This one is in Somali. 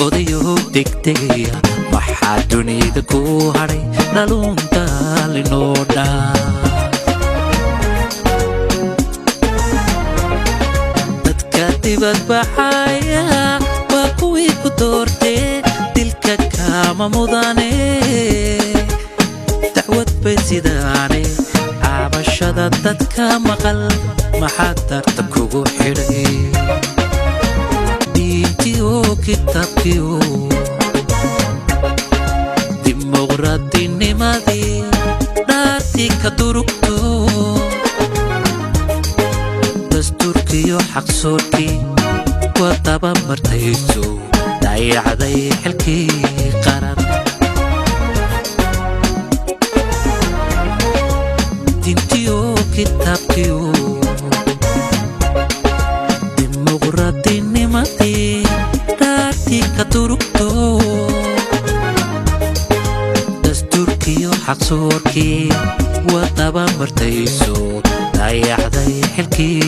odayo degdegaya waxaa dunida ku haray dhalunta linoo dhaa dadka dibad baxaya waa kuwii ku doortee dilka kama mudane dacwad bay sidaane cabashada dadka maqal maxaa darta kugu xidhay diintiyo kitaabkiyo dimuqraadinimadii dhaartii ka durugto dastuurkiyo xaqsoorkii waa daba martayso dayacday xilkii qaran diintiyo kitaabkiyo dimuqraadinimadii dhaartii ka durugto dastuurkiyo xaqsoorkii waa daba martayso dayacday xilkii